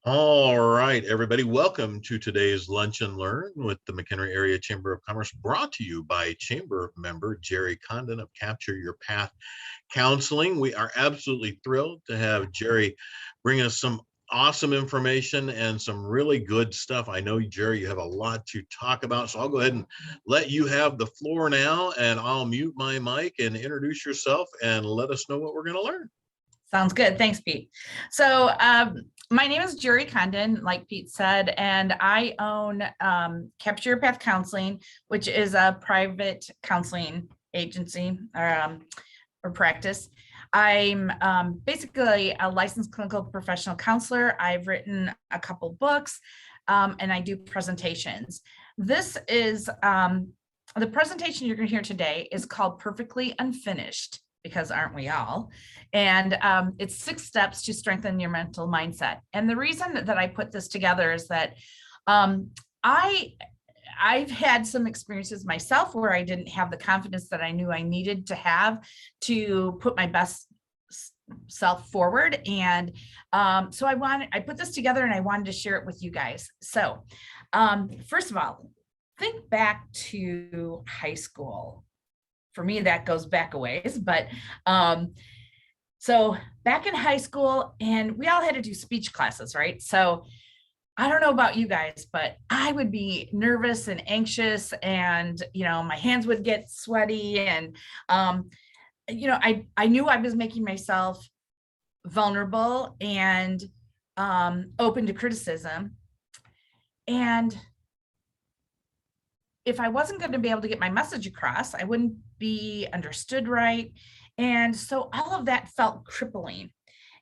All right, everybody, welcome to today's Lunch and Learn with the McHenry Area Chamber of Commerce, brought to you by Chamber member Geri Condon of Capture Your Path Counseling. We are absolutely thrilled to have Geri bring us some awesome information and some really good stuff. I know, Geri, you have a lot to talk about, so I'll go ahead and let you have the floor now, and I'll mute my mic and introduce yourself and let us know what we're going to learn. Sounds good. Thanks, Pete. So my name is Geri Condon, like Pete said, and I own Capture Your Path Counseling, which is a private counseling agency or practice. I'm basically a licensed clinical professional counselor. I've written a couple books and I do presentations. This is the presentation you're going to hear today is called Perfectly Unfinished, because aren't we all? And it's 6 steps to strengthen your mental mindset. And the reason that I put this together is that I've had some experiences myself where I didn't have the confidence that I knew I needed to have to put my best self forward. And so I put this together and I wanted to share it with you guys. So first of all, think back to high school. For me, that goes back a ways, but so back in high school, and we all had to do speech classes, right? So I don't know about you guys, but I would be nervous and anxious, and my hands would get sweaty, and I knew I was making myself vulnerable and open to criticism, and if I wasn't going to be able to get my message across, I wouldn't be understood right. And so all of that felt crippling.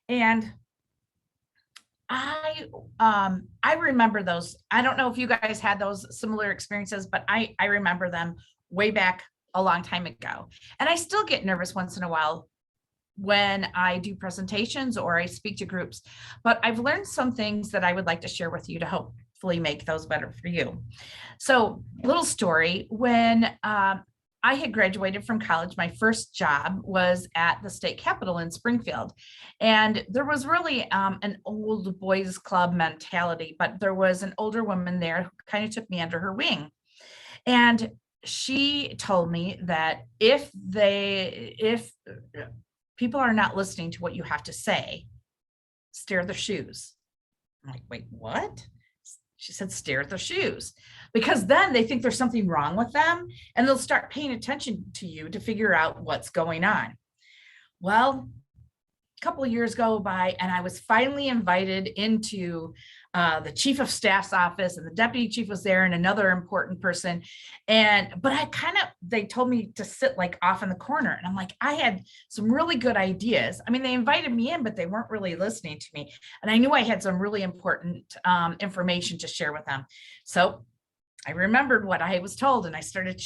And I remember those. I don't know if you guys had those similar experiences, but I remember them way back a long time ago. And I still get nervous once in a while when I do presentations or I speak to groups, but I've learned some things that I would like to share with you to hopefully make those better for you. So, little story, when I had graduated from college, my first job was at the state capitol in Springfield. And there was really an old boys club mentality, but there was an older woman there who kind of took me under her wing. And she told me that if people are not listening to what you have to say, stare at their shoes. I'm like, wait, what? She said, stare at their shoes, because then they think there's something wrong with them and they'll start paying attention to you to figure out what's going on. Well, a couple of years go by and I was finally invited into the chief of staff's office, and the deputy chief was there and another important person. But they told me to sit like off in the corner. And I'm like, I had some really good ideas. I mean, they invited me in, but they weren't really listening to me. And I knew I had some really important information to share with them. So I remembered what I was told and I started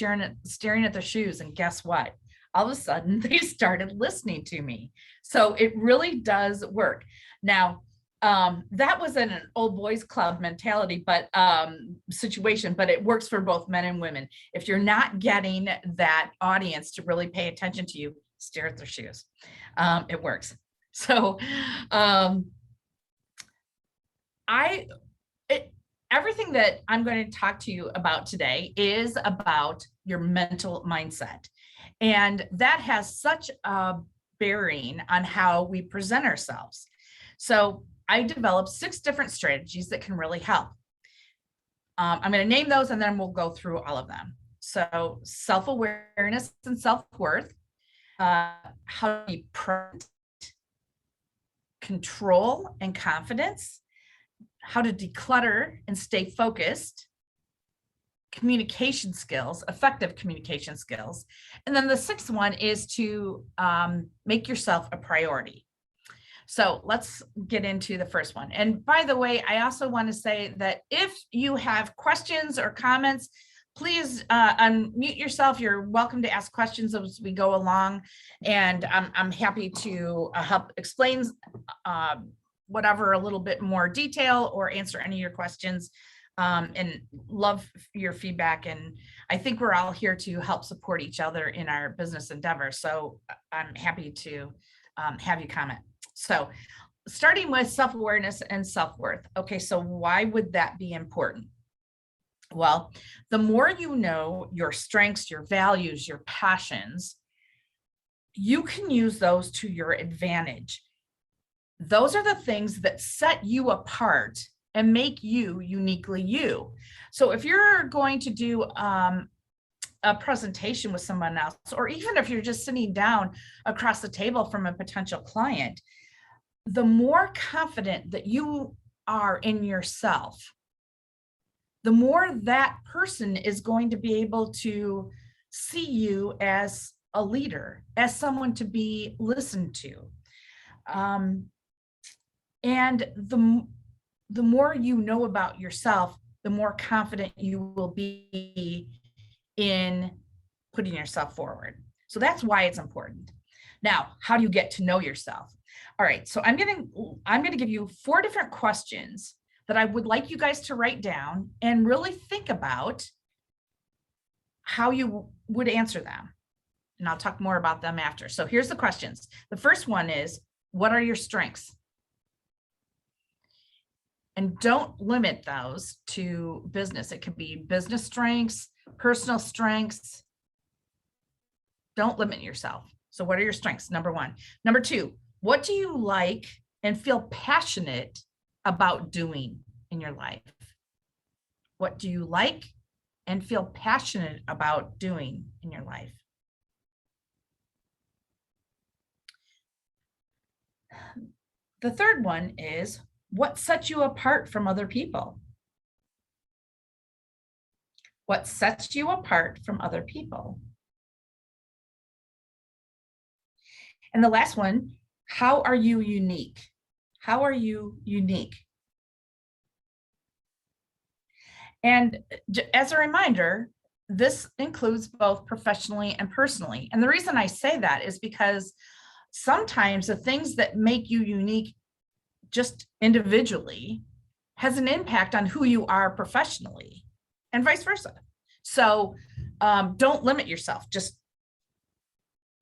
staring at their shoes. And guess what? All of a sudden they started listening to me. So it really does work. Now, that was in an old boys club mentality, but situation, but it works for both men and women. If you're not getting that audience to really pay attention to you, stare at their shoes. It works. So everything that I'm going to talk to you about today is about your mental mindset. And that has such a bearing on how we present ourselves. So I developed 6 different strategies that can really help. I'm going to name those and then we'll go through all of them. So self-awareness and self-worth, how to be present, control and confidence, how to declutter and stay focused, communication skills, effective communication skills. And then the 6th one is to make yourself a priority. So let's get into the first one. And by the way, I also want to say that if you have questions or comments, please unmute yourself. You're welcome to ask questions as we go along. And I'm happy to help explain whatever a little bit more detail or answer any of your questions. And love your feedback. And I think we're all here to help support each other in our business endeavor. So I'm happy to have you comment. So starting with self-awareness and self-worth. Okay, so why would that be important? Well, the more you know your strengths, your values, your passions, you can use those to your advantage. Those are the things that set you apart and make you uniquely you. So if you're going to do a presentation with someone else, or even if you're just sitting down across the table from a potential client, the more confident that you are in yourself, the more that person is going to be able to see you as a leader, as someone to be listened to. And the more you know about yourself, the more confident you will be in putting yourself forward. So that's why it's important. Now, how do you get to know yourself? All right, so I'm going to give you 4 different questions that I would like you guys to write down and really think about how you would answer them. And I'll talk more about them after. So here's the questions. The first one is, what are your strengths? And don't limit those to business. It could be business strengths, personal strengths. Don't limit yourself. So what are your strengths? Number 1. Number 2, what do you like and feel passionate about doing in your life? What do you like and feel passionate about doing in your life? The third one is, what sets you apart from other people? What sets you apart from other people? And the last one, how are you unique? How are you unique? And as a reminder, this includes both professionally and personally. And the reason I say that is because sometimes the things that make you unique just individually has an impact on who you are professionally and vice versa. So don't limit yourself. Just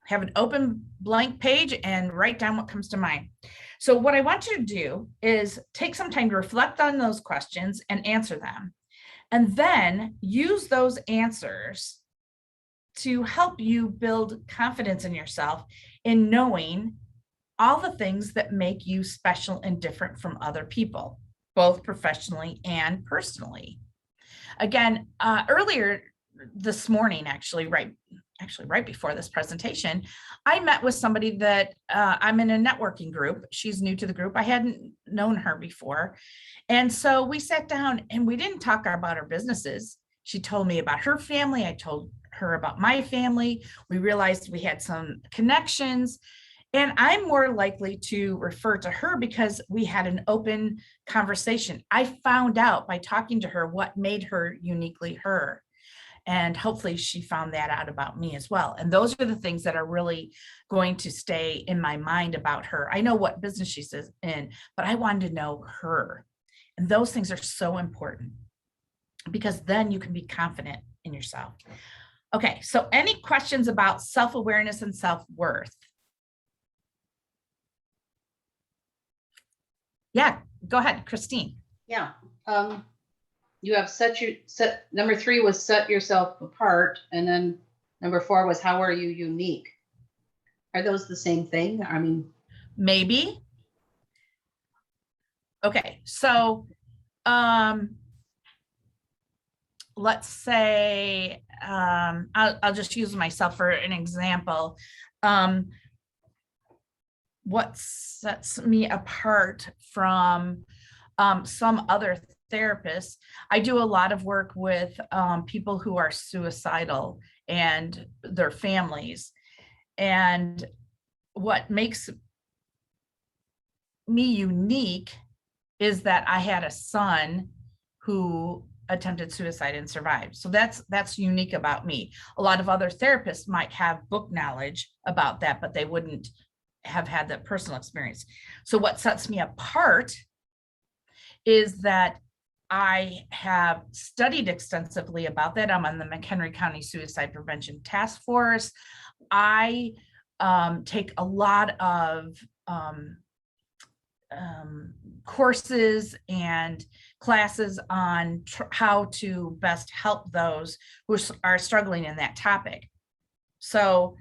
have an open blank page and write down what comes to mind. So what I want you to do is take some time to reflect on those questions and answer them. And then use those answers to help you build confidence in yourself in knowing all the things that make you special and different from other people, both professionally and personally. Again, earlier this morning, right before this presentation, I met with somebody that I'm in a networking group. She's new to the group. I hadn't known her before. And so we sat down and we didn't talk about our businesses. She told me about her family. I told her about my family. We realized we had some connections. And I'm more likely to refer to her because we had an open conversation. I found out by talking to her what made her uniquely her. And hopefully she found that out about me as well. And those are the things that are really going to stay in my mind about her. I know what business she's in, but I wanted to know her. And those things are so important because then you can be confident in yourself. Okay, so any questions about self-awareness and self-worth? Yeah, go ahead, Christine. Yeah. You have number 3 was set yourself apart. And then number 4 was, how are you unique? Are those the same thing? I mean, maybe. Okay, so let's say I'll just use myself for an example. What sets me apart from some other therapists? I do a lot of work with people who are suicidal and their families. And what makes me unique is that I had a son who attempted suicide and survived. So that's unique about me. A lot of other therapists might have book knowledge about that, but they wouldn't have had that personal experience. So what sets me apart is that I have studied extensively about that. I'm on the McHenry County Suicide Prevention Task Force. I take a lot of courses and classes on how to best help those who are struggling in that topic. So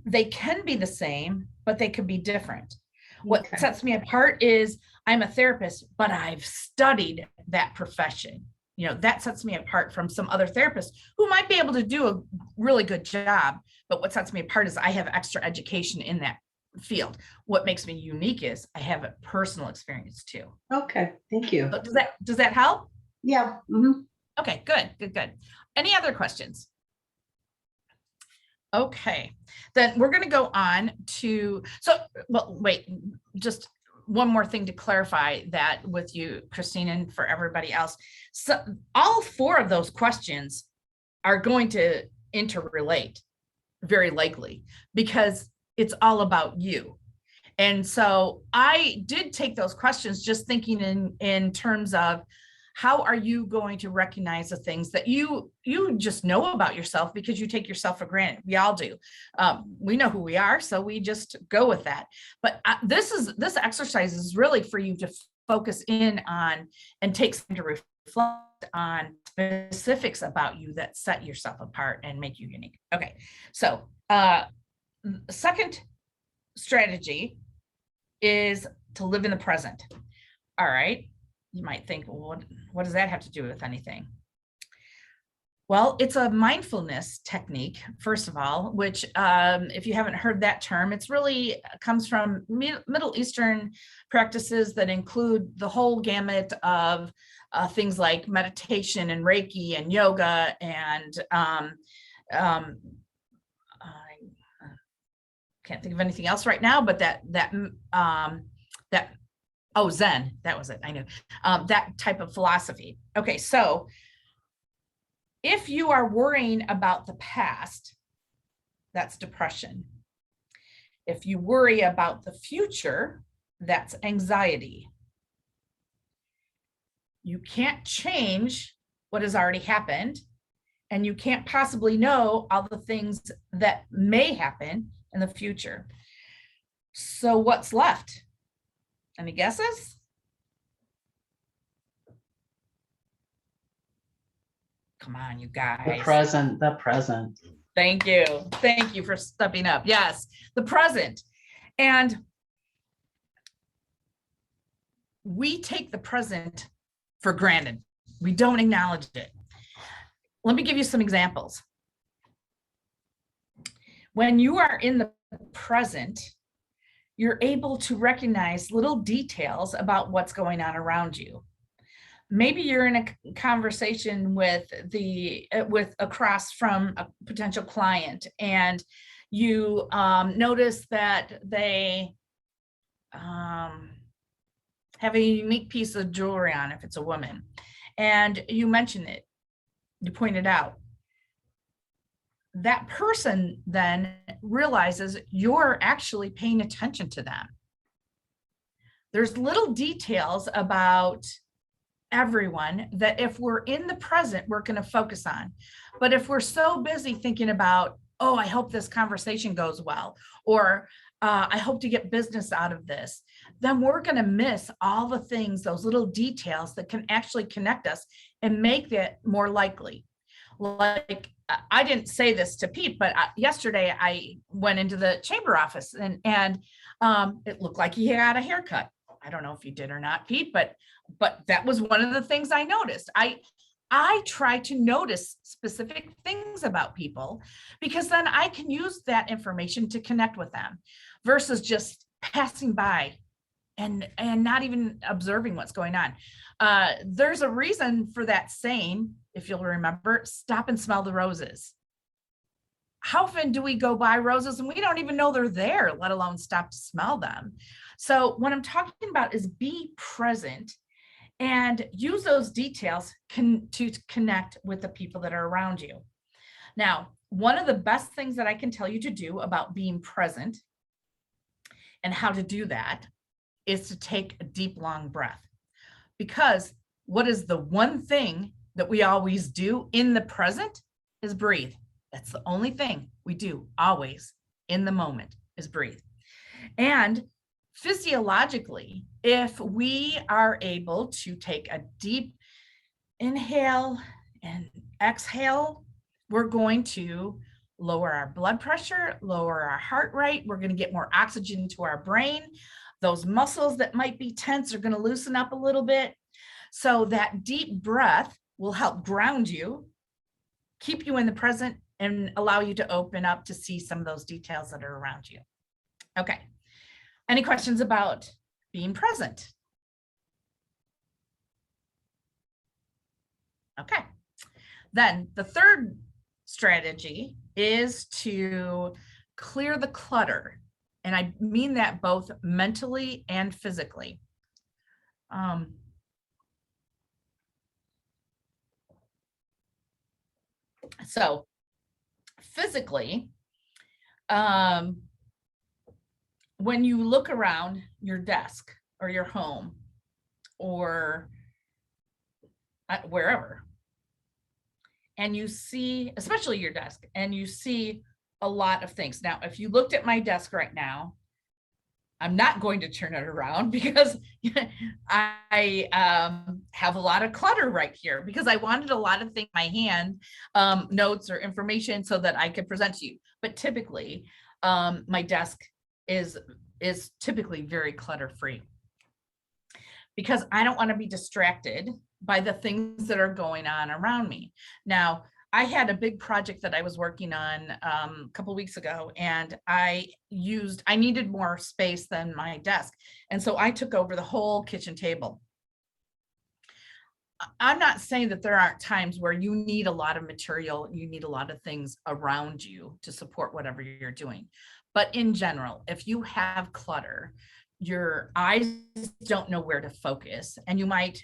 they can be the same, but they could be different. What Okay. sets me apart is I'm a therapist, but I've studied that profession. You know, that sets me apart from some other therapists who might be able to do a really good job. But what sets me apart is I have extra education in that field. What makes me unique is I have a personal experience too. Okay, thank you. So does that help? Yeah. Mhm. Okay, good. Any other questions? Okay, then we're going to go on to, well, wait, just one more thing to clarify that with you, Christine, and for everybody else. So all 4 of those questions are going to interrelate very likely because it's all about you. And so I did take those questions just thinking in terms of how are you going to recognize the things that you just know about yourself because you take yourself for granted. We all do. We know who we are, so we just go with that. But this exercise is really for you to focus in on and take time to reflect on specifics about you that set yourself apart and make you unique. Okay, so second strategy is to live in the present. All right. You might think, well, what does that have to do with anything? Well, it's a mindfulness technique, first of all, which if you haven't heard that term, it's really comes from Middle Eastern practices that include the whole gamut of things like meditation and Reiki and yoga and I can't think of anything else right now, but oh, Zen, that was it. I knew that type of philosophy. Okay, so if you are worrying about the past, that's depression. If you worry about the future, that's anxiety. You can't change what has already happened, and you can't possibly know all the things that may happen in the future. So what's left? Any guesses? Come on, you guys. The present. Thank you. Thank you for stepping up. Yes, the present. And we take the present for granted. We don't acknowledge it. Let me give you some examples. When you are in the present, you're able to recognize little details about what's going on around you. Maybe you're in a conversation with across from a potential client, and you notice that they have a unique piece of jewelry on, if it's a woman, and you mention it, you point it out. That person then realizes you're actually paying attention to them. There's little details about everyone that if we're in the present, we're going to focus on. But if we're so busy thinking about, oh, I hope this conversation goes well, or I hope to get business out of this, then we're going to miss all the things, those little details that can actually connect us and make it more likely. Like, I didn't say this to Pete, but yesterday I went into the chamber office and it looked like he had a haircut. I don't know if you did or not, Pete, but that was one of the things I noticed. I try to notice specific things about people because then I can use that information to connect with them versus just passing by and not even observing what's going on. There's a reason for that saying, if you'll remember, stop and smell the roses. How often do we go by roses and we don't even know they're there, let alone stop to smell them? So what I'm talking about is be present and use those details to connect with the people that are around you. Now, one of the best things that I can tell you to do about being present and how to do that is to take a deep, long breath. Because what is the one thing that we always do in the present is breathe. That's the only thing we do always in the moment is breathe. And physiologically, if we are able to take a deep inhale and exhale, we're going to lower our blood pressure, lower our heart rate. We're going to get more oxygen to our brain. Those muscles that might be tense are going to loosen up a little bit. So that deep breath will help ground you, keep you in the present, and allow you to open up to see some of those details that are around you. Okay. Any questions about being present? Okay. Then the third strategy is to clear the clutter. And I mean that both mentally and physically. So physically, when you look around your desk or your home or wherever, and you see, especially your desk, and you see a lot of things. Now, if you looked at my desk right now, I'm not going to turn it around because I have a lot of clutter right here because I wanted a lot of things in my hand, notes or information so that I could present to you. But typically, my desk is typically very clutter-free because I don't want to be distracted by the things that are going on around me. Now, I had a big project that I was working on a couple of weeks ago, and I needed more space than my desk. And so I took over the whole kitchen table. I'm not saying that there aren't times where you need a lot of material, you need a lot of things around you to support whatever you're doing. But in general, if you have clutter, your eyes don't know where to focus, and you might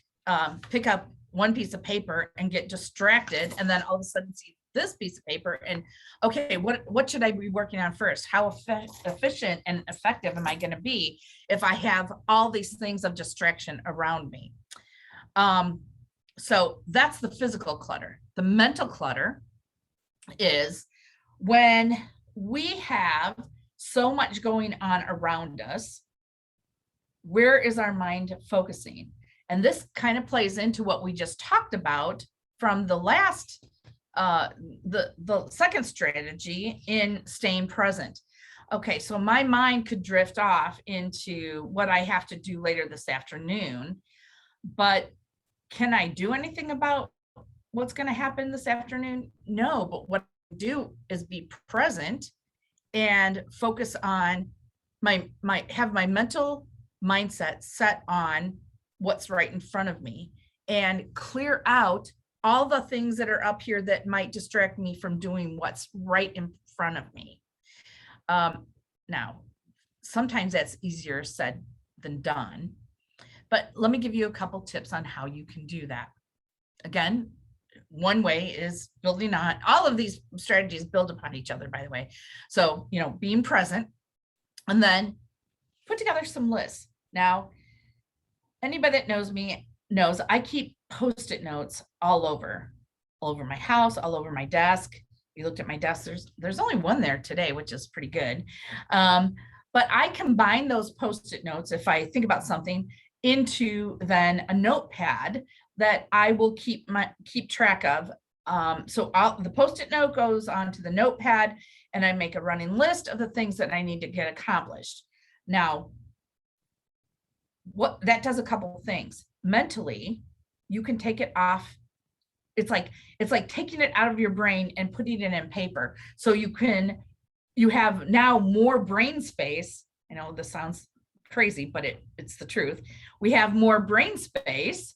pick up one piece of paper and get distracted, and then all of a sudden see this piece of paper and, okay, what should I be working on first? How efficient and effective am I going to be if I have all these things of distraction around me? So that's the physical clutter. The mental clutter is when we have so much going on around us, where is our mind focusing? And this kind of plays into what we just talked about from the last, the second strategy in staying present. Okay, so my mind could drift off into what I have to do later this afternoon, but can I do anything about what's going to happen this afternoon? No, but what I do is be present and focus on have my mental mindset set on what's right in front of me and clear out all the things that are up here that might distract me from doing what's right in front of me. Now, sometimes that's easier said than done, but let me give you a couple tips on how you can do that. Again, one way is building on, all of these strategies build upon each other, by the way. So, being present, and then put together some lists. Now, anybody that knows me knows I keep Post-it notes all over my house, all over my desk. You looked at my desk, there's only one there today, which is pretty good. But I combine those Post-it notes, if I think about something, into then a notepad that I will keep track of. So the Post-it note goes onto the notepad, and I make a running list of the things that I need to get accomplished. Now, what that does a couple of things. Mentally, you can take it off. It's like taking it out of your brain and putting it in paper. So you have now more brain space. I know this sounds crazy, but it's the truth. We have more brain space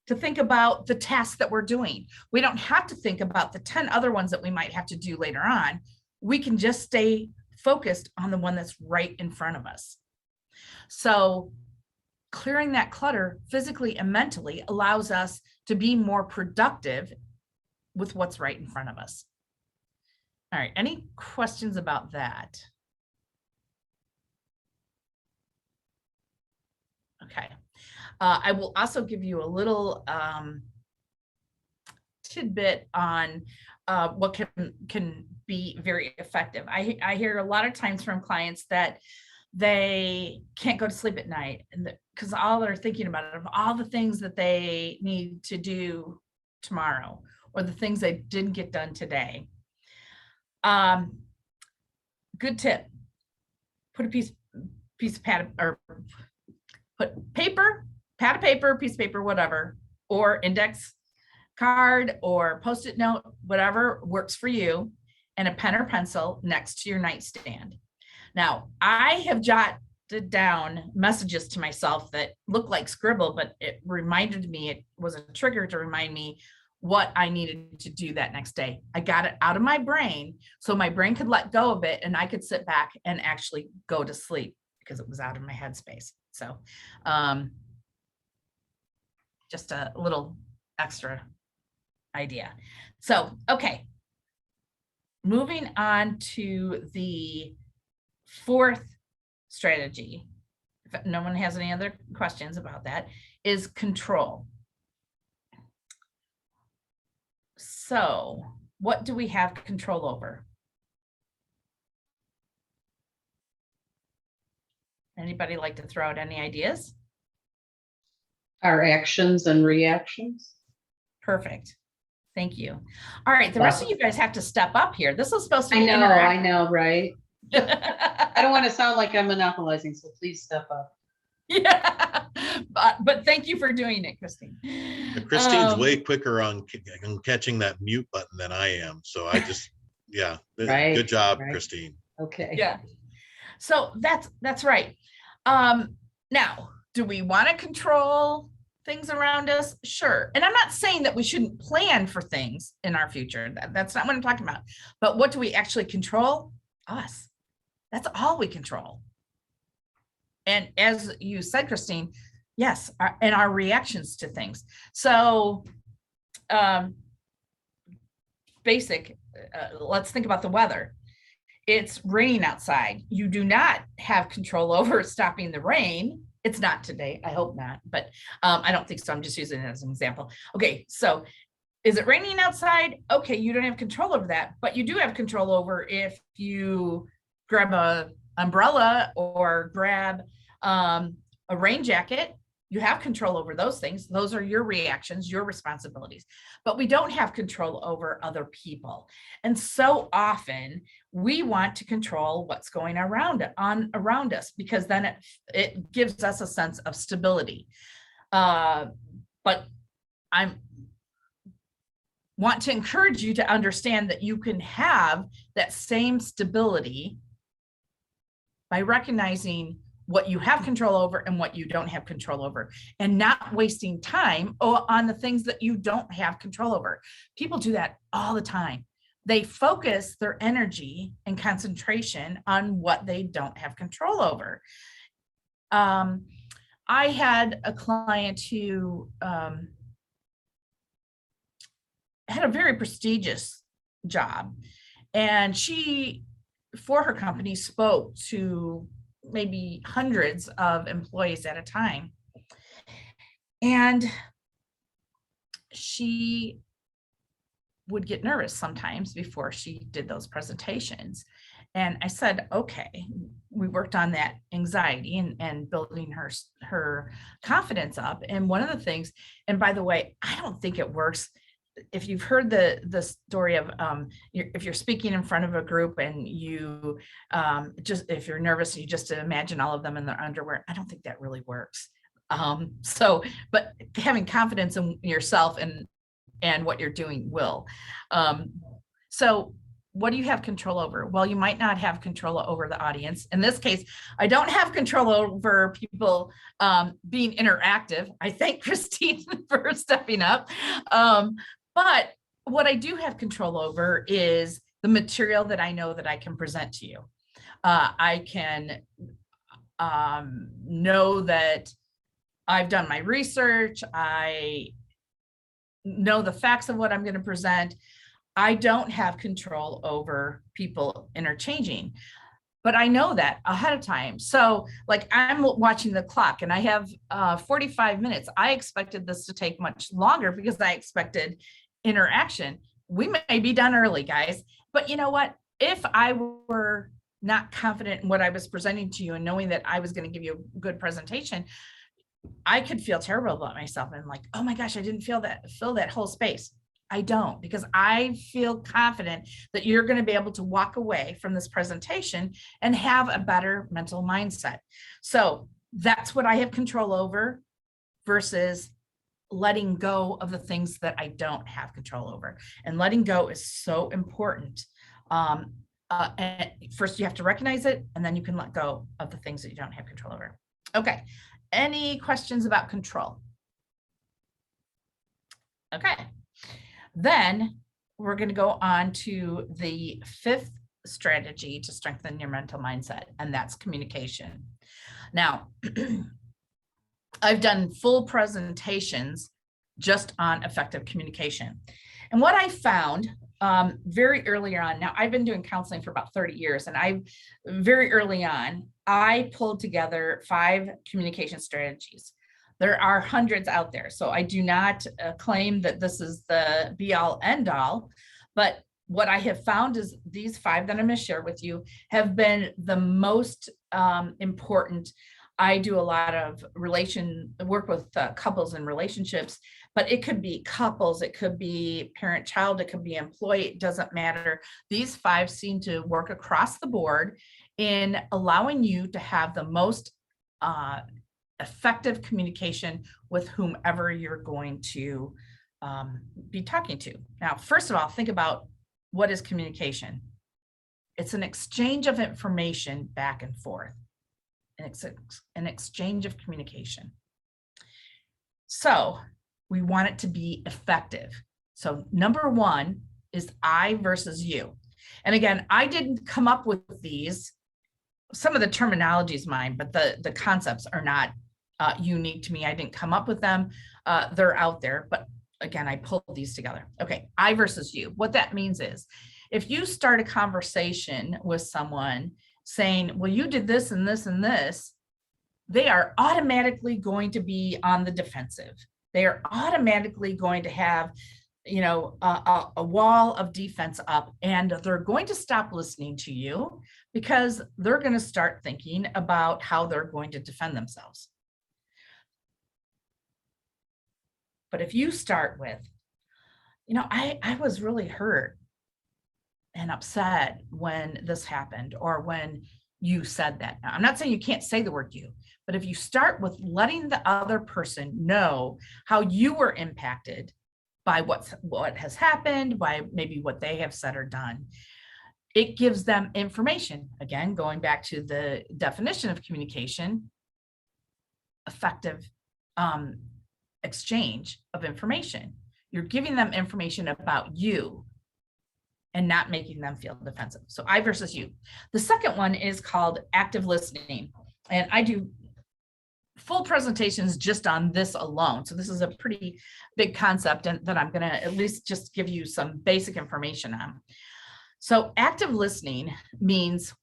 to think about the tasks that we're doing. We don't have to think about the 10 other ones that we might have to do later on. We can just stay focused on the one that's right in front of us. So clearing that clutter physically and mentally allows us to be more productive with what's right in front of us. All right, any questions about that? Okay, I will also give you a little tidbit on what can be very effective. I hear a lot of times from clients that they can't go to sleep at night, and because all they're thinking about it, of all the things that they need to do tomorrow, or the things they didn't get done today. Good tip: put a piece of pad, or put paper, pad of paper, piece of paper, whatever, or index card or post-it note, whatever works for you, and a pen or pencil next to your nightstand. Now, I have jotted down messages to myself that look like scribble, but it reminded me, it was a trigger to remind me what I needed to do that next day. I got it out of my brain so my brain could let go of it and I could sit back and actually go to sleep because it was out of my headspace. So just a little extra idea. So, okay. Moving on to the fourth strategy, if no one has any other questions about that, is control. So, what do we have control over? Anybody like to throw out any ideas? Our actions and reactions. Perfect. Thank you. All right, the rest of you guys have to step up here. This is supposed to be I know, right? I don't want to sound like I'm monopolizing, so please step up. Yeah, but thank you for doing it, Christine. Christine's way quicker on catching that mute button than I am. So I just, yeah, Right, good job, right. Christine. Okay. Yeah. So that's right. Now, do we want to control things around us? Sure. And I'm not saying that we shouldn't plan for things in our future. That's not what I'm talking about. But what do we actually control? Us. That's all we control. And as you said, Christine, yes, and our reactions to things. So let's think about the weather. It's raining outside. You do not have control over stopping the rain. It's not today. I hope not, but I don't think so. I'm just using it as an example. Okay, so is it raining outside? Okay, you don't have control over that, but you do have control over if you grab a umbrella or grab a rain jacket. You have control over those things. Those are your reactions, your responsibilities, but we don't have control over other people. And so often we want to control what's going around us, because then it gives us a sense of stability. But I want to encourage you to understand that you can have that same stability by recognizing what you have control over and what you don't have control over, and not wasting time on the things that you don't have control over. People do that all the time. They focus their energy and concentration on what they don't have control over. I had a client who had a very prestigious job, and she, for her company, spoke to maybe hundreds of employees at a time. And she would get nervous sometimes before she did those presentations. And I said, okay, we worked on that anxiety and building her confidence up. And one of the things, and by the way, I don't think it works. If you've heard the story of if you're speaking in front of a group and you if you're nervous, you just imagine all of them in their underwear. I don't think that really works. But having confidence in yourself and what you're doing will. So what do you have control over? Well, you might not have control over the audience. In this case, I don't have control over people being interactive. I thank Christine for stepping up. But what I do have control over is the material that I know that I can present to you. I can know that I've done my research. I know the facts of what I'm going to present. I don't have control over people interchanging, but I know that ahead of time. So like, I'm watching the clock and I have 45 minutes. I expected this to take much longer because I expected interaction. We may be done early, guys, but you know what? If I were not confident in what I was presenting to you and knowing that I was going to give you a good presentation, I could feel terrible about myself and like, oh my gosh, I didn't fill that whole space. I don't, because I feel confident that you're going to be able to walk away from this presentation and have a better mental mindset. So that's what I have control over versus letting go of the things that I don't have control over. And letting go is so important. And first you have to recognize it, and then you can let go of the things that you don't have control over. Okay. Any questions about control? Okay. Then we're going to go on to the 5th strategy to strengthen your mental mindset, and that's communication. Now, I've done full presentations just on effective communication. And what I found very early on, now I've been doing counseling for about 30 years, and very early on, I pulled together 5 communication strategies. There are hundreds out there, so I do not claim that this is the be all end all, but what I have found is these 5 that I'm going to share with you have been the most important. I do a lot of work with couples and relationships, but it could be couples, it could be parent-child, it could be employee, it doesn't matter. These 5 seem to work across the board in allowing you to have the most effective communication with whomever you're going to be talking to. Now, first of all, think about what is communication. It's an exchange of information back and forth. And it's an exchange of communication. So we want it to be effective. So number 1 is I versus you. And again, I didn't come up with these. Some of the terminology is mine, but the concepts are not unique to me. I didn't come up with them. They're out there, but again, I pulled these together. Okay, I versus you. What that means is if you start a conversation with someone saying, well, you did this and this and this, they are automatically going to be on the defensive. They are automatically going to have, a wall of defense up, and they're going to stop listening to you because they're going to start thinking about how they're going to defend themselves. But if you start with, I was really hurt and upset when this happened or when you said that. Now, I'm not saying you can't say the word you, but if you start with letting the other person know how you were impacted by what has happened, by maybe what they have said or done, it gives them information. Again, going back to the definition of communication, effective exchange of information. You're giving them information about you and not making them feel defensive. So I versus you. The second one is called active listening. And I do full presentations just on this alone. So this is a pretty big concept and that I'm going to at least just give you some basic information on. So active listening means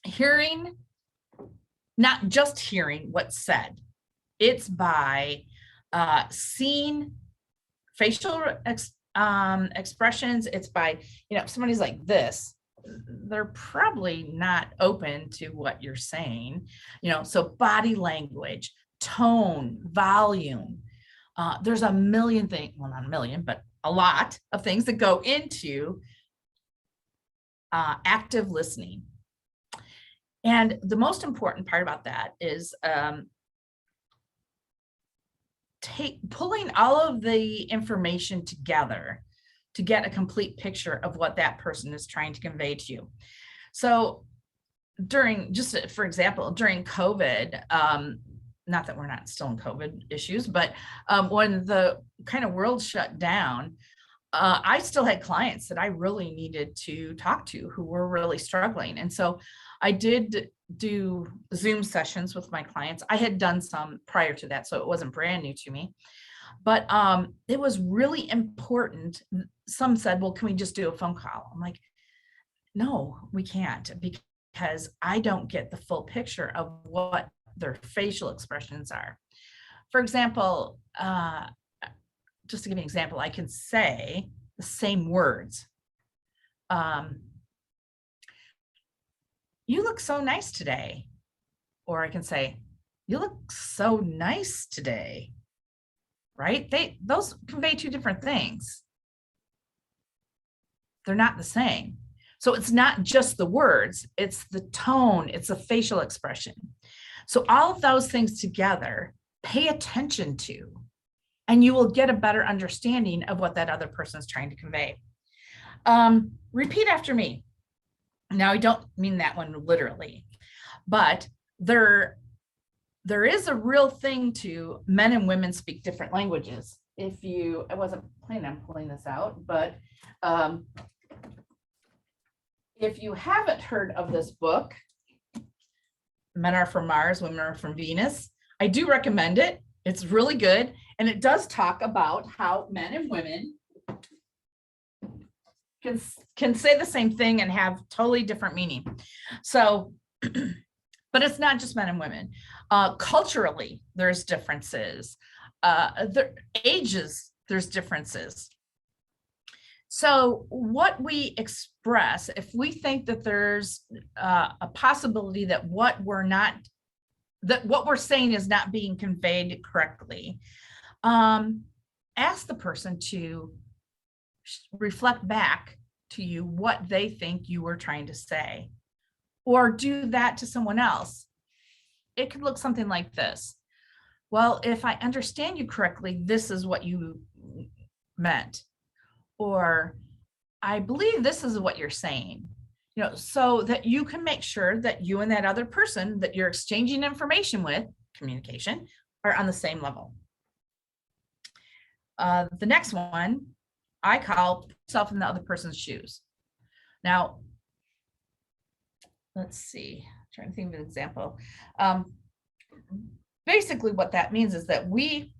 hearing, not just hearing what's said. It's by seeing facial expressions. It's by, if somebody's like this, they're probably not open to what you're saying, so body language, tone, volume. There's a million things, well, not a million, but a lot of things that go into active listening. And the most important part about that is pulling all of the information together to get a complete picture of what that person is trying to convey to you. So for example, during COVID, not that we're not still in COVID issues, but when the kind of world shut down, I still had clients that I really needed to talk to who were really struggling. And so I did do Zoom sessions with my clients. I had done some prior to that, so it wasn't brand new to me. But it was really important. Some said, well, can we just do a phone call? I'm like, no, we can't, because I don't get the full picture of what their facial expressions are. For example, just to give you an example, I can say the same words. you look so nice today. Or I can say, you look so nice today. Right? Those convey two different things. They're not the same. So it's not just the words, it's the tone, it's a facial expression. So all of those things together, pay attention to, and you will get a better understanding of what that other person is trying to convey. Repeat after me. Now, I don't mean that one literally, but there is a real thing to men and women speak different languages. I wasn't planning on pulling this out, but if you haven't heard of this book, Men Are From Mars, Women Are From Venus, I do recommend it. It's really good. And it does talk about how men and women can say the same thing and have totally different meaning. So, but it's not just men and women. Culturally, there's differences. Ages, there's differences. So what we express, if we think that there's a possibility that what we're saying is not being conveyed correctly, ask the person to reflect back to you what they think you were trying to say, or do that to someone else. It could look something like this. Well, if I understand you correctly, this is what you meant. Or I believe this is what you're saying, so that you can make sure that you and that other person that you're exchanging information with, communication, are on the same level. The next one, I call put yourself in the other person's shoes. Now, let's see, I'm trying to think of an example. Basically what that means is that we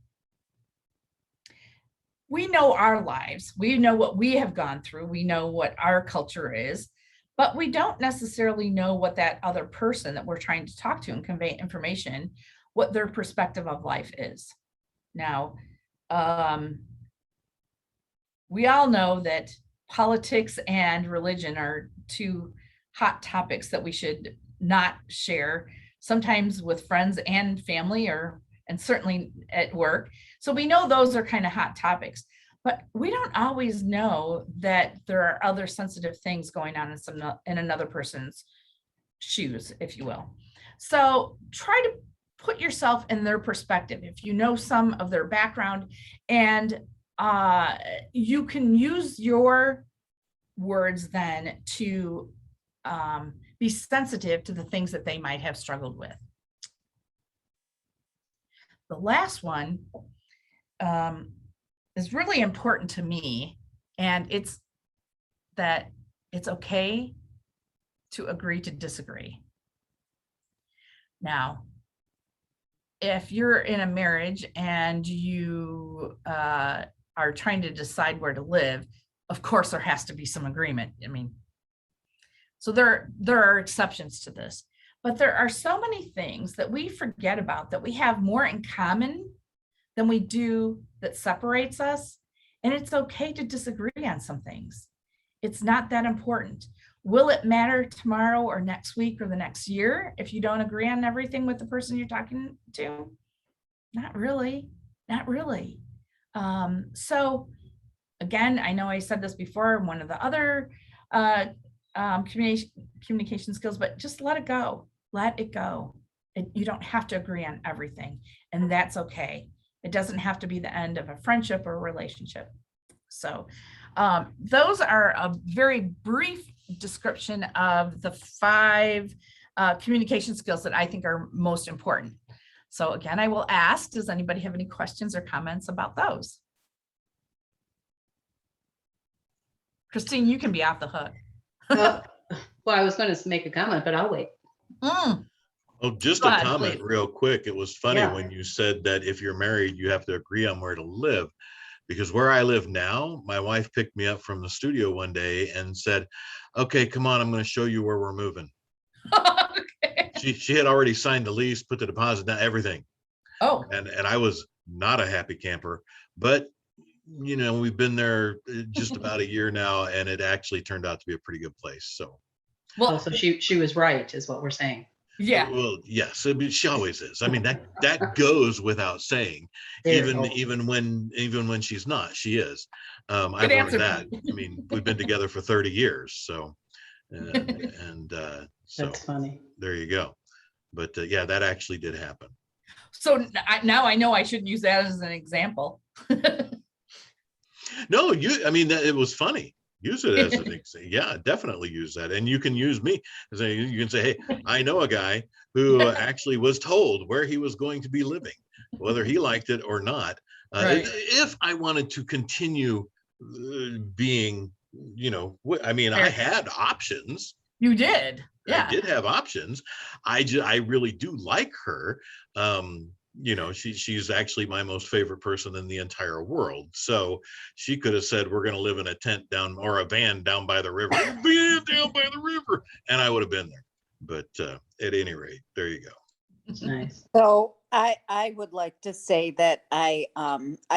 know our lives, we know what we have gone through, we know what our culture is, but we don't necessarily know what that other person that we're trying to talk to and convey information, what their perspective of life is. Now, we all know that politics and religion are two hot topics that we should not share, sometimes with friends and family, and certainly at work. So we know those are kind of hot topics, but we don't always know that there are other sensitive things going on in another person's shoes, if you will. So try to put yourself in their perspective. If you know some of their background, and you can use your words then to be sensitive to the things that they might have struggled with. The last one is really important to me, and it's that it's okay to agree to disagree. Now, if you're in a marriage and you are trying to decide where to live, of course there has to be some agreement. I mean, so there are exceptions to this, but there are so many things that we forget about, that we have more in common than we do that separates us. And it's okay to disagree on some things. It's not that important. Will it matter tomorrow or next week or the next year if you don't agree on everything with the person you're talking to? Not really, not really. So again, I know I said this before in one of the other communication skills, but just let it go. Let it go. You don't have to agree on everything, and that's okay. It doesn't have to be the end of a friendship or a relationship. So those are a very brief description of the 5 communication skills that I think are most important. So again, I will ask, does anybody have any questions or comments about those? Christine, you can be off the hook. Well, I was going to make a comment, but I'll wait. Oh, just Go a ahead, comment please. real quick. It was funny Yeah. when you said that if you're married, you have to agree on where to live. Because where I live now, my wife picked me up from the studio one day and said, okay, come on, I'm going to show you where we're moving. Okay. She had already signed the lease, put the deposit down, everything. Oh, And I was not a happy camper, but we've been there just about a year now, and it actually turned out to be a pretty good place. So Oh, Well, so she was right, is what we're saying. yeah, Well, yes, I mean, she always is. I mean, that goes without saying. There you Even go. when she's not, she is. good I've learned answer. that. I mean, we've been together for 30 years, so so That's funny. there you go. But yeah, that actually did happen. So now I know I shouldn't use that as an example. No, I mean, it was funny. Use it as an example. Yeah, definitely use that. And you can use me. You can say, hey, I know a guy who actually was told where he was going to be living, whether he liked it or not. Right. If I wanted to continue being, I mean, I had options. You did. I Yeah. did have options. I really do like her. She's actually my most favorite person in the entire world. So she could have said, we're going to live in a tent down or a van down by the river, down by the river, and I would have been there. But at any rate, there you go. It's nice. So I would like to say that I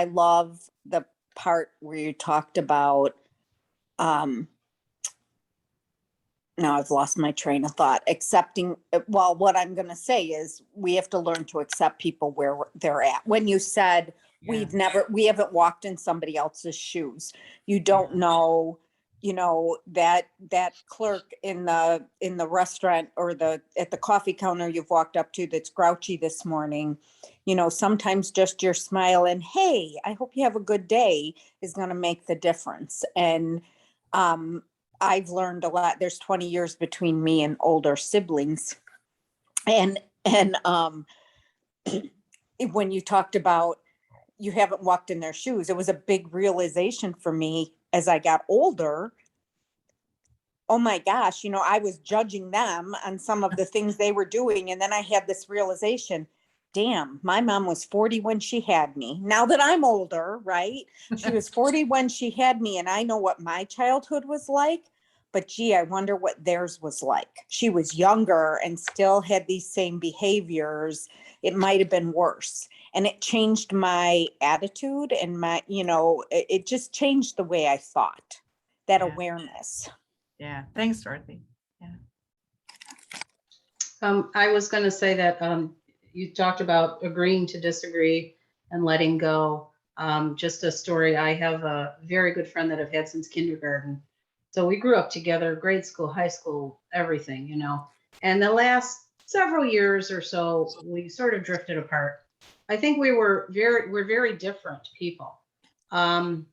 love the part where you talked about now I've lost my train of thought. Accepting, well, what I'm going to say is we have to learn to accept people where they're at. When you said we haven't walked in somebody else's shoes. You don't know, that clerk in the restaurant or at the coffee counter you've walked up to that's grouchy this morning. Sometimes just your smile and, hey, I hope you have a good day is going to make the difference. And, I've learned a lot. There's 20 years between me and older siblings. And when you talked about you haven't walked in their shoes, it was a big realization for me as I got older. Oh my gosh, I was judging them on some of the things they were doing. And then I had this realization, damn, my mom was 40 when she had me. Now that I'm older, right? She was 40 when she had me, and I know what my childhood was like, but gee, I wonder what theirs was like. She was younger and still had these same behaviors. It might have been worse. And it changed my attitude and it just changed the way I thought, that awareness. Yeah. Thanks, Dorothy. I was going to say that you talked about agreeing to disagree and letting go. Just a story. I have a very good friend that I've had since kindergarten. So we grew up together, grade school, high school, everything, And the last several years or so, we sort of drifted apart. I think we're very different people. And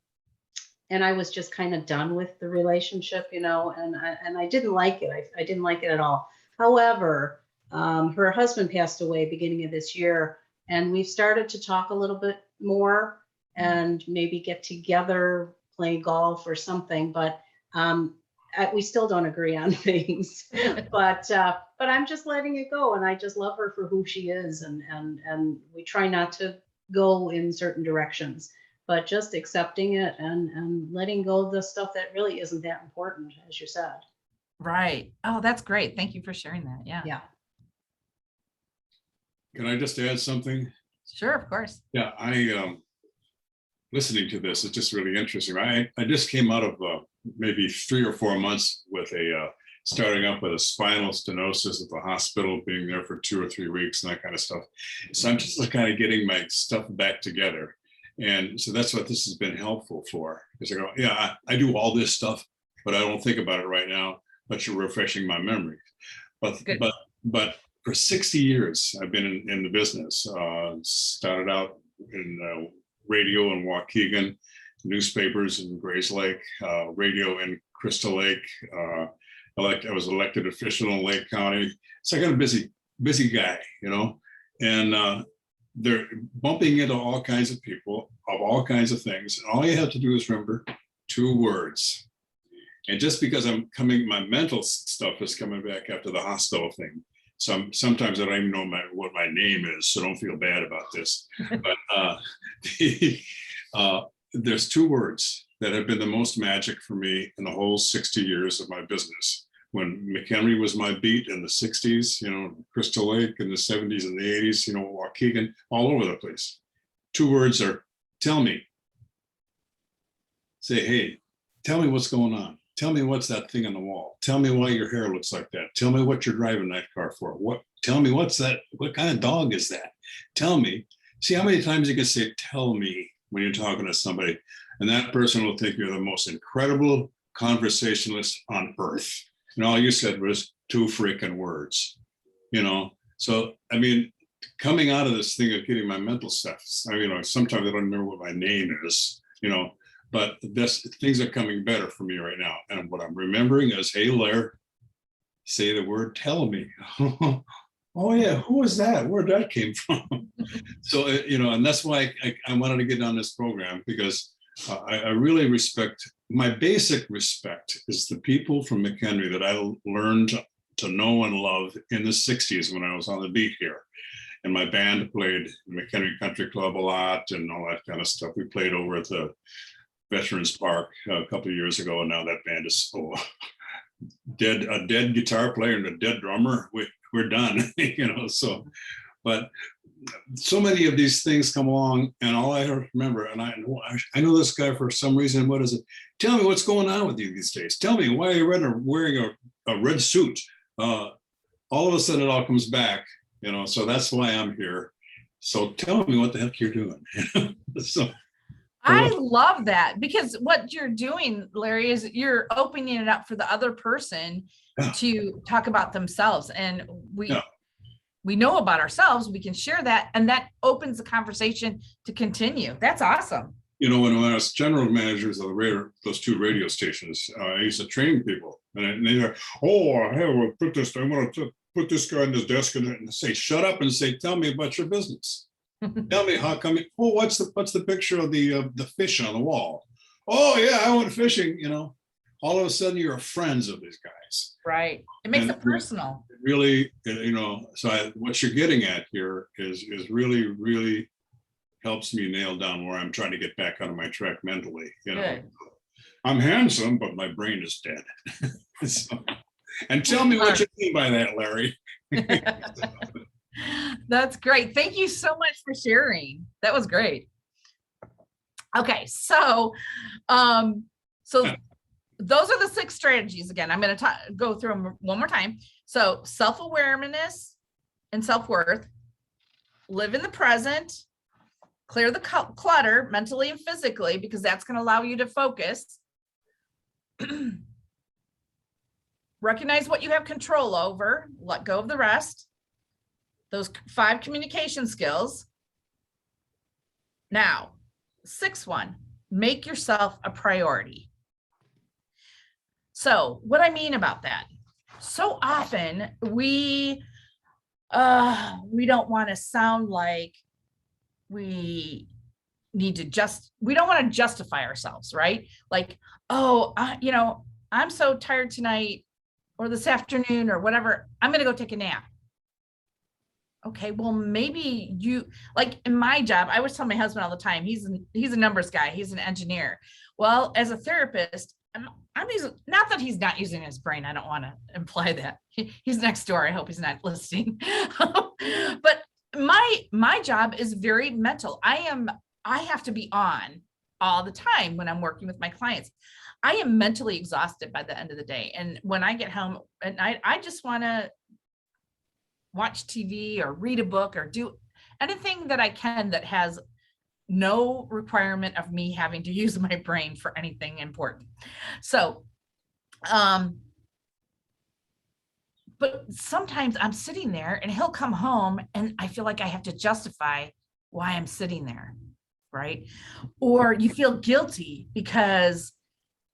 I was just kind of done with the relationship, and I didn't like it. I didn't like it at all. However, her husband passed away beginning of this year, and we started to talk a little bit more and maybe get together, play golf or something. But we still don't agree on things. but I'm just letting it go, and I just love her for who she is, and we try not to go in certain directions, but just accepting it and letting go of the stuff that really isn't that important, as you said. Right. Oh, that's great. Thank you for sharing that. Yeah. Yeah. Can I just add something? Sure, of course. Yeah, listening to this, it's just really interesting. I just came out of maybe 3 or 4 months with starting up with a spinal stenosis at the hospital, being there for 2 or 3 weeks and that kind of stuff. So I'm just kind of getting my stuff back together. And so that's what this has been helpful for. Because I go, yeah, I do all this stuff, but I don't think about it right now, but you're refreshing my memory. But for 60 years, I've been in the business. Started out in radio in Waukegan, newspapers in Grays Lake, radio in Crystal Lake. I was elected official in Lake County. So I got a busy guy, and they're bumping into all kinds of people of all kinds of things. And all you have to do is remember 2 words. And just because my mental stuff is coming back after the hospital thing. Sometimes I don't even know what my name is, so don't feel bad about this. But there's 2 words that have been the most magic for me in the whole 60 years of my business. When McHenry was my beat in the 60s, Crystal Lake in the 70s and the 80s, Waukegan, all over the place. 2 words are tell me. Say, hey, tell me what's going on. Tell me what's that thing on the wall. Tell me why your hair looks like that. Tell me what you're driving that car for. Tell me what's that? What kind of dog is that? Tell me. See how many times you can say, tell me, when you're talking to somebody, and that person will think you're the most incredible conversationalist on earth. And all you said was 2 freaking words, So, I mean, coming out of this thing of getting my mental stuff, sometimes I don't remember what my name is, but things are coming better for me right now. And what I'm remembering is, hey, Larry, say the word, tell me. Oh yeah, who was that? Where'd that came from? So, and that's why I wanted to get on this program, because I really respect, my basic respect is the people from McHenry that I learned to know and love in the 60s when I was on the beat here. And my band played McHenry Country Club a lot and all that kind of stuff. We played over at the Veterans Park a couple of years ago, and now that band is dead. A dead guitar player and a dead drummer. We're done, So, but so many of these things come along, and all I remember, and I know this guy for some reason. What is it? Tell me what's going on with you these days. Tell me why you're wearing a red suit. All of a sudden, it all comes back. So that's why I'm here. So tell me what the heck you're doing. So. I love that, because what you're doing, Larry, is you're opening it up for the other person to talk about themselves. And we know about ourselves, we can share that, and that opens the conversation to continue. That's awesome. When I was general managers of those 2 radio stations, I used to train people, and they're, I want to put this guy on this desk and say, shut up, and say, tell me about your business. Tell me how come. What's the picture of the fish on the wall? Oh yeah, I went fishing. All of a sudden you're friends of these guys. Right. It makes it personal. It really, So what you're getting at here is really, really helps me nail down where I'm trying to get back on my track mentally. Good. I'm handsome, but my brain is dead. So, and tell me what you mean by that, Larry. That's great. Thank you so much for sharing. That was great. Okay, so those are the 6 strategies. Again, I'm going to go through them one more time. So self-awareness and self-worth, live in the present, clear the clutter mentally and physically, because that's going to allow you to focus. Recognize what you have control over, let go of the rest. Those 5 communication skills. Now, 6th one, make yourself a priority. So what I mean about that, so often we don't want to sound like we don't want to justify ourselves, right? Like, I'm so tired tonight or this afternoon or whatever, I'm going to go take a nap. Okay, well, maybe like in my job, I always tell my husband all the time, he's a numbers guy, he's an engineer. Well, as a therapist, I'm using, not that he's not using his brain, I don't want to imply that. He's next door, I hope he's not listening. But my job is very mental. I have to be on all the time when I'm working with my clients. I am mentally exhausted by the end of the day. And when I get home at night, I just want to watch TV or read a book or do anything that I can that has no requirement of me having to use my brain for anything important. So, but sometimes I'm sitting there and he'll come home and I feel like I have to justify why I'm sitting there, right? Or you feel guilty because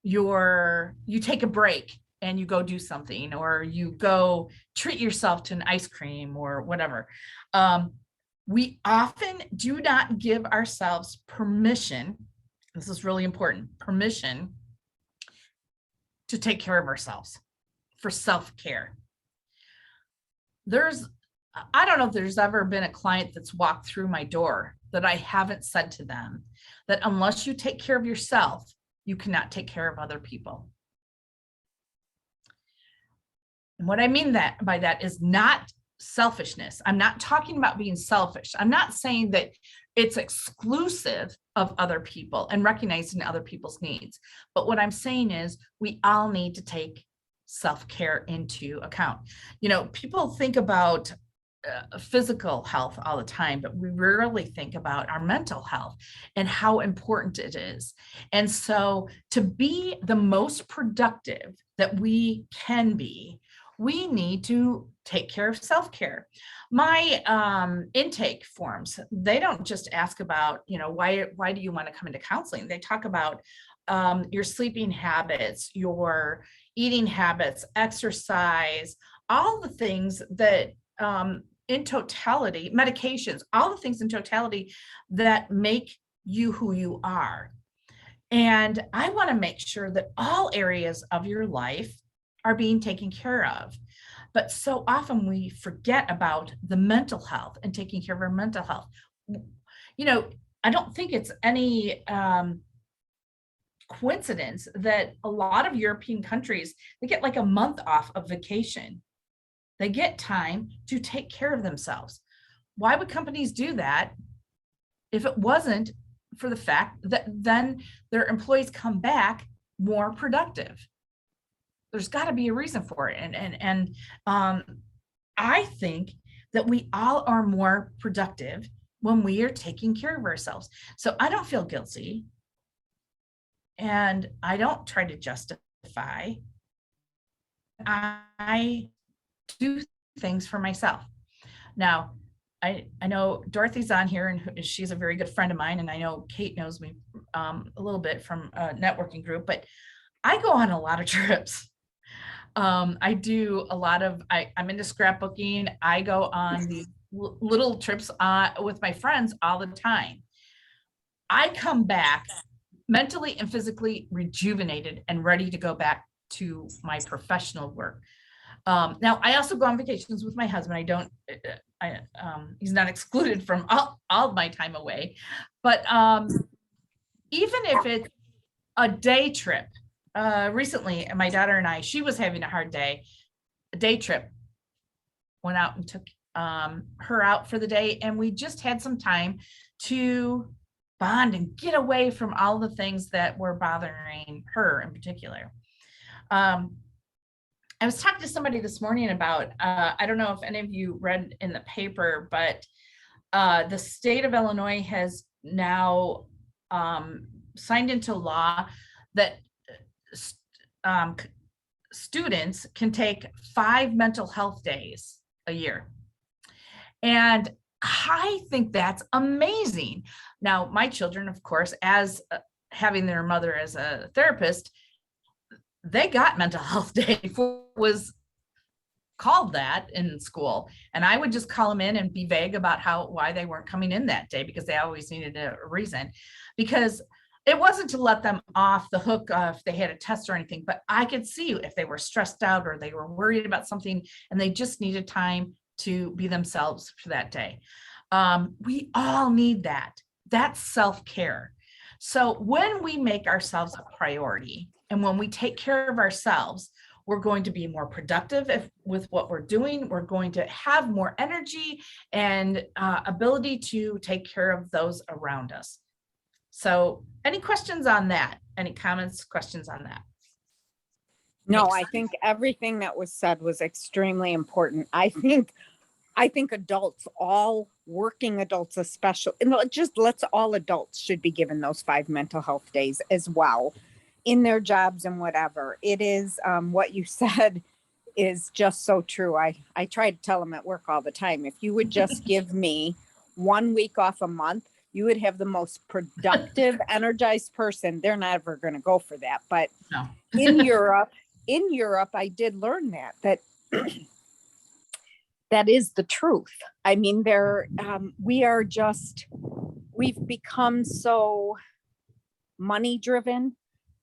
you take a break and you go do something, or you go treat yourself to an ice cream or whatever. We often do not give ourselves permission. This is really important, permission to take care of ourselves, for self-care. I don't know if there's ever been a client that's walked through my door that I haven't said to them that unless you take care of yourself, you cannot take care of other people. And what I mean by that is not selfishness. I'm not talking about being selfish. I'm not saying that It's exclusive of other people and recognizing other people's needs. But what I'm saying is we all need to take self-care into account. People think about physical health all the time, but we rarely think about our mental health and how important it is. And so to be the most productive that we can be, we need to take care of self-care. My intake forms, they don't just ask about, why do you want to come into counseling? They talk about your sleeping habits, your eating habits, exercise, all the things that in totality, medications, all the things in totality that make you who you are. And I want to make sure that all areas of your life are being taken care of. But so often we forget about the mental health and taking care of our mental health. I don't think it's any coincidence that a lot of European countries, they get like a month off of vacation. They get time to take care of themselves. Why would companies do that if it wasn't for the fact that then their employees come back more productive? There's got to be a reason for it. And I think that we all are more productive when we are taking care of ourselves. So I don't feel guilty. And I don't try to justify. I do things for myself. Now, I know Dorothy's on here and she's a very good friend of mine. And I know Kate knows me a little bit from a networking group, but I go on a lot of trips. I do a lot of, I'm into scrapbooking. I go on these little trips with my friends all the time. I come back mentally and physically rejuvenated and ready to go back to my professional work. Now, I also go on vacations with my husband. He's not excluded from all of my time away, but even if it's a day trip, recently, my daughter and I, she was having a hard day, a day trip, went out and took her out for the day. And we just had some time to bond and get away from all the things that were bothering her in particular. I was talking to somebody this morning about, I don't know if any of you read in the paper, but the state of Illinois has now signed into law that students can take 5 mental health days a year. And I think that's amazing. Now, my children, of course, as having their mother as a therapist, they got mental health day before it was called that in school. And I would just call them in and be vague about why they weren't coming in that day, because they always needed a reason. Because it wasn't to let them off the hook if they had a test or anything, but I could see if they were stressed out or they were worried about something and they just needed time to be themselves for that day. We all need that. That's self-care. So when we make ourselves a priority and when we take care of ourselves, we're going to be more productive with what we're doing. We're going to have more energy and ability to take care of those around us. So any questions on that? Any comments, questions on that? No, I think everything that was said was extremely important. I think adults, all working adults especially, and let's all adults should be given those 5 mental health days as well in their jobs and whatever. It is what you said is just so true. I try to tell them at work all the time, if you would just give me 1 week off a month, you would have the most productive, energized person. They're not ever going to go for that. But No. in Europe, I did learn that that is the truth. I mean, we've become so money driven,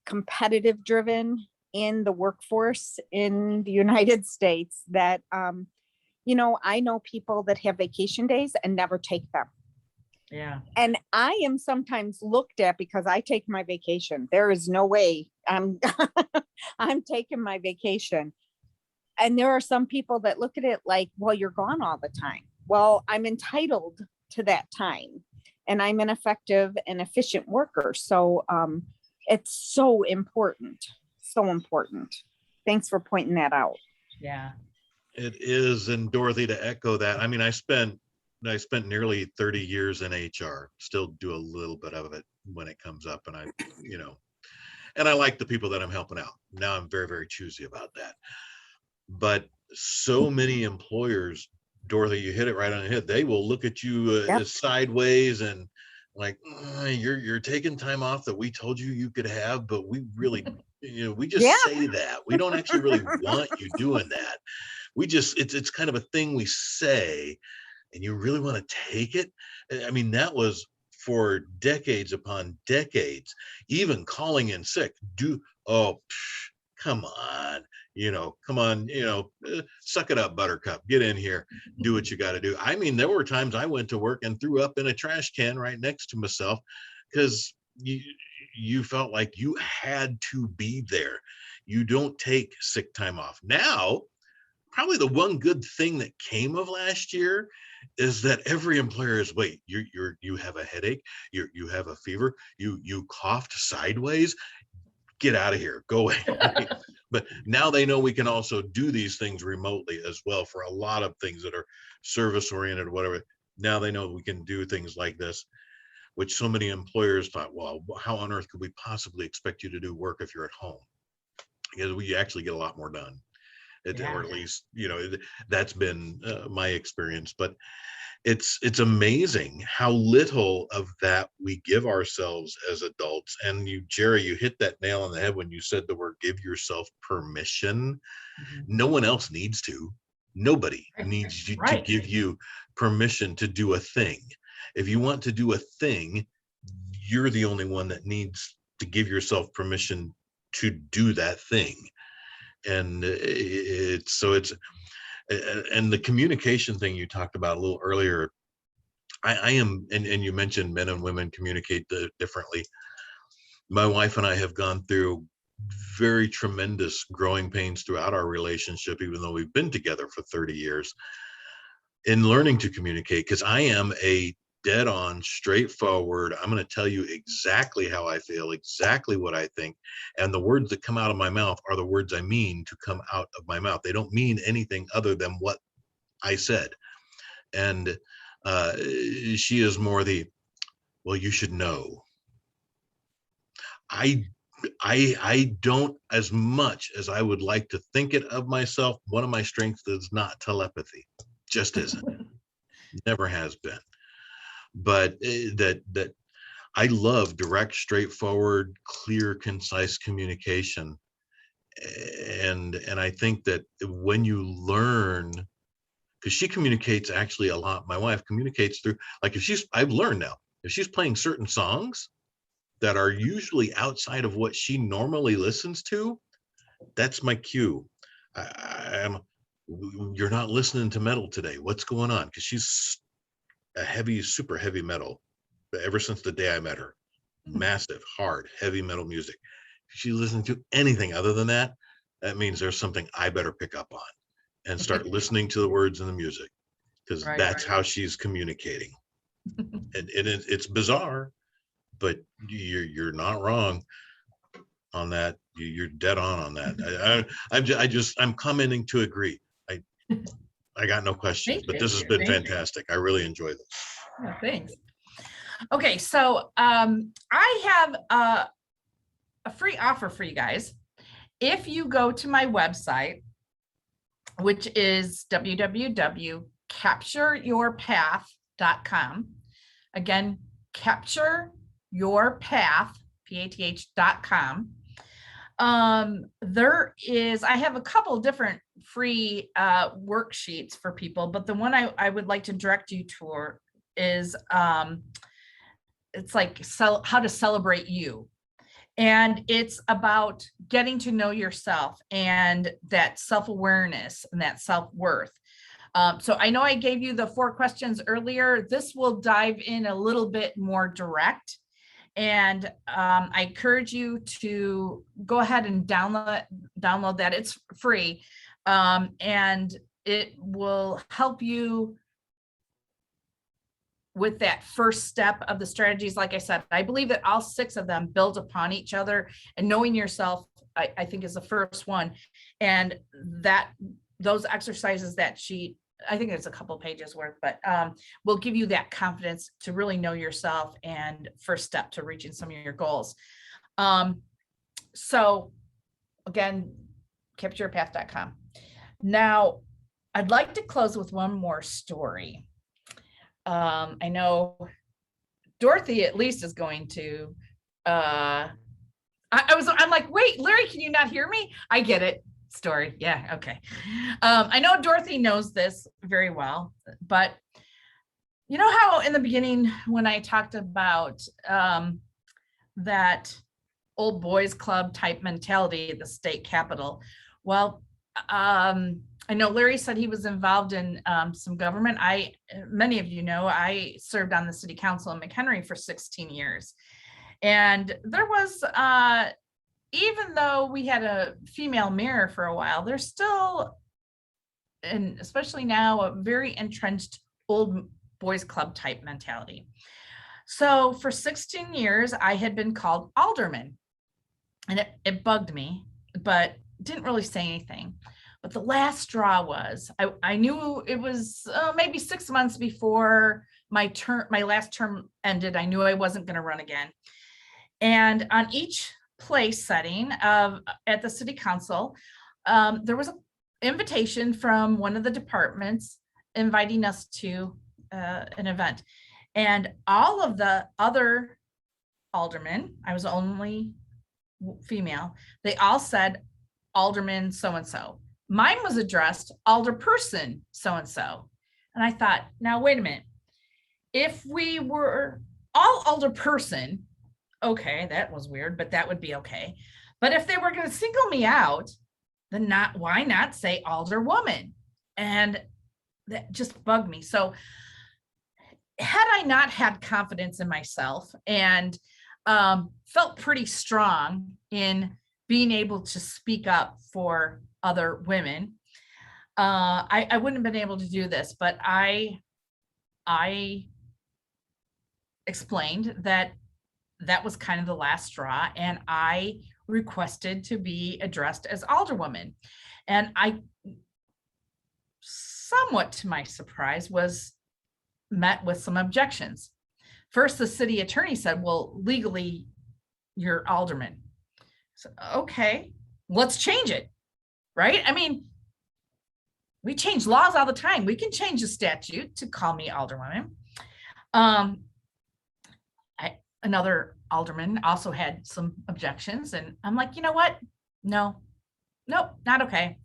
competitive driven in the workforce in the United States that, I know people that have vacation days and never take them. Yeah. And I am sometimes looked at because I take my vacation. There is no way I'm taking my vacation. And there are some people that look at it like, well, you're gone all the time. Well, I'm entitled to that time. and I'm an effective and efficient worker. So it's so important. So important. Thanks for pointing that out. Yeah. It is. And Dorothy, to echo that, I mean, I spent nearly 30 years in HR, still do a little bit of it when it comes up. And and I like the people that I'm helping out. Now I'm very, very choosy about that. But so many employers, Dorothy, you hit it right on the head. They will look at you sideways and like, you're taking time off that we told you could have, but we really, we just say that. We don't actually really want you doing that. We just, it's kind of a thing we say, and you really want to take it. I mean, that was for decades upon decades, even calling in sick. Come on, suck it up, Buttercup, get in here, do what you got to do. I mean, there were times I went to work and threw up in a trash can right next to myself because you felt like you had to be there. You don't take sick time off. Now, probably the one good thing that came of last year is that every employer is, wait, you have a headache, you have a fever, you coughed sideways, get out of here, go away. But now they know we can also do these things remotely as well for a lot of things that are service oriented or whatever. Now they know we can do things like this, which so many employers thought, well, how on earth could we possibly expect you to do work if you're at home? Because we actually get a lot more done. Or at least, that's been my experience. But it's amazing how little of that we give ourselves as adults. And Jerry, you hit that nail on the head when you said the word give yourself permission. Mhm. No one else needs to. Nobody needs you to give you permission to do a thing. If you want to do a thing, you're the only one that needs to give yourself permission to do that thing. And and the communication thing you talked about a little earlier, I am, and you mentioned men and women communicate differently. My wife and I have gone through very tremendous growing pains throughout our relationship, even though we've been together for 30 years, in learning to communicate, because I am a dead on, straightforward, I'm going to tell you exactly how I feel, exactly what I think. And the words that come out of my mouth are the words I mean to come out of my mouth. They don't mean anything other than what I said. And she is more well, you should know. I don't, as much as I would like to think it of myself, one of my strengths is not telepathy. Just isn't. Never has been. But that I love direct, straightforward, clear, concise communication. And I think that when you learn, because she communicates actually a lot, my wife communicates through, like I've learned now, if she's playing certain songs that are usually outside of what she normally listens to, that's my cue. You're not listening to metal today. What's going on? Because she's a super heavy metal ever since the day I met her. Massive, hard, heavy metal music. If she listens to anything other than that, that means there's something I better pick up on and start listening to the words and the music, because that's how she's communicating. And it's bizarre, but you're not wrong on that. You're dead on that. I'm commenting to agree. I got no questions, but this has been fantastic. I really enjoyed this. Yeah, thanks. Okay, so I have a free offer for you guys. If you go to my website, which is www.captureyourpath.com. Again, captureyourpath.com. I have a couple different free worksheets for people, but the one I would like to direct you toward is it's like how to celebrate you. And it's about getting to know yourself and that self-awareness and that self-worth. So I know I gave you the 4 questions earlier. This will dive in a little bit more direct. And I encourage you to go ahead and download that. It's free. And it will help you with that first step of the strategies, like I said, I believe that all 6 of them build upon each other, and knowing yourself, I think, is the first one. And that those exercises, that sheet, I think it's a couple pages worth, but will give you that confidence to really know yourself and first step to reaching some of your goals. So again, captureyourpath.com. Now, I'd like to close with one more story. I know Dorothy at least is going to, I'm like, wait, Larry, can you not hear me? I get it. Story. Yeah. Okay. I know Dorothy knows this very well, but you know how in the beginning, when I talked about that old boys club type mentality at the state capitol, well, I know Larry said he was involved in some government. Many of you know, I served on the city council in McHenry for 16 years. And there was, even though we had a female mayor for a while, there's still, and especially now, a very entrenched old boys club type mentality. So for 16 years, I had been called alderman, and it bugged me, but didn't really say anything. But the last straw was, I knew it was maybe 6 months before my last term ended. I knew I wasn't going to run again. And on each place setting at the city council, there was an invitation from one of the departments inviting us to an event. And all of the other aldermen, I was only female, they all said alderman so-and-so. Mine was addressed alderperson so-and-so. And I thought, now wait a minute. If we were all alderperson, okay, that was weird, but that would be okay. But if they were going to single me out, then why not say alderwoman? And that just bugged me. So had I not had confidence in myself and felt pretty strong in being able to speak up for other women, I wouldn't have been able to do this. But I explained that was kind of the last straw, and I requested to be addressed as alderwoman. And I, somewhat to my surprise, was met with some objections. First, the city attorney said, well, legally, you're alderman. So, okay, let's change it, right? I mean, we change laws all the time. We can change the statute to call me alderwoman. Another alderman also had some objections, and I'm like, you know what? Nope, not okay.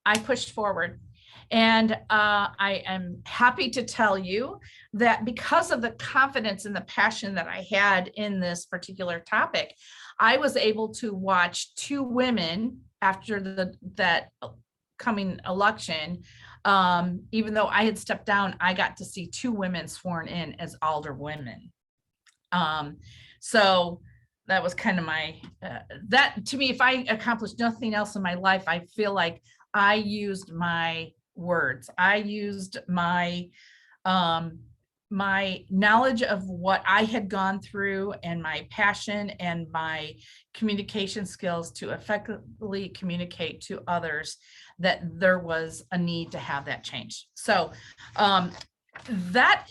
I pushed forward. And I am happy to tell you that because of the confidence and the passion that I had in this particular topic, I was able to watch 2 women after that coming election. Even though I had stepped down, I got to see 2 women sworn in as alderwomen. So that was kind of my, that to me, if I accomplished nothing else in my life, I feel like I used my words. I used my, my knowledge of what I had gone through and my passion and my communication skills to effectively communicate to others that there was a need to have that change. So that,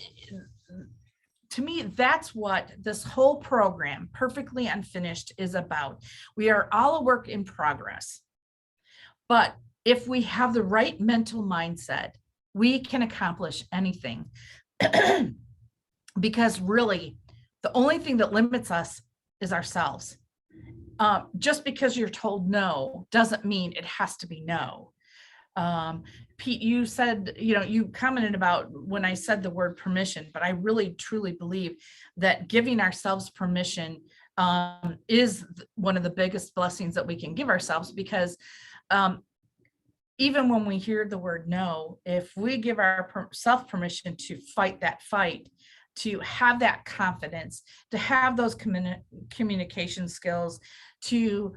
to me, that's what this whole program, Perfectly Unfinished, is about. We are all a work in progress. But if we have the right mental mindset, we can accomplish anything. Because really, the only thing that limits us is ourselves. Just because you're told no doesn't mean it has to be no. Pete, you said, you commented about when I said the word permission, but I really truly believe that giving ourselves permission is one of the biggest blessings that we can give ourselves, because even when we hear the word no, if we give ourselves permission to fight that fight, to have that confidence, to have those communication skills, to,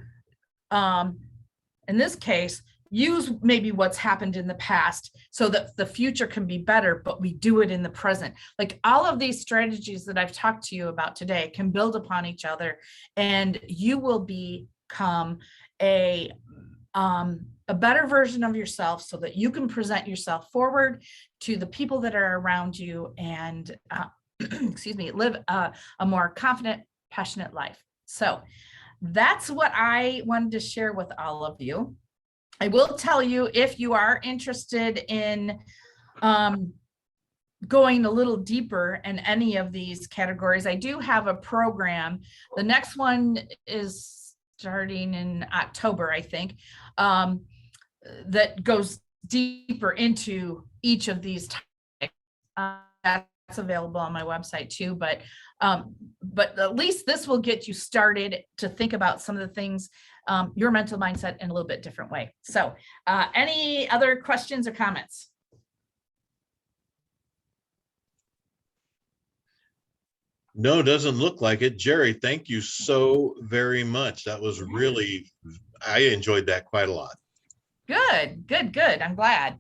in this case, use maybe what's happened in the past so that the future can be better, but we do it in the present. Like all of these strategies that I've talked to you about today can build upon each other, and you will become a better version of yourself so that you can present yourself forward to the people that are around you and excuse me, live a more confident, passionate life. So that's what I wanted to share with all of you. I will tell you, if you are interested in going a little deeper in any of these categories, I do have a program. The next one is starting in October, I think, that goes deeper into each of these topics. That's available on my website too, but at least this will get you started to think about some of the things, your mental mindset in a little bit different way. So any other questions or comments? No, doesn't look like it. Geri, thank you so very much. That was really, I enjoyed that quite a lot. Good. I'm glad.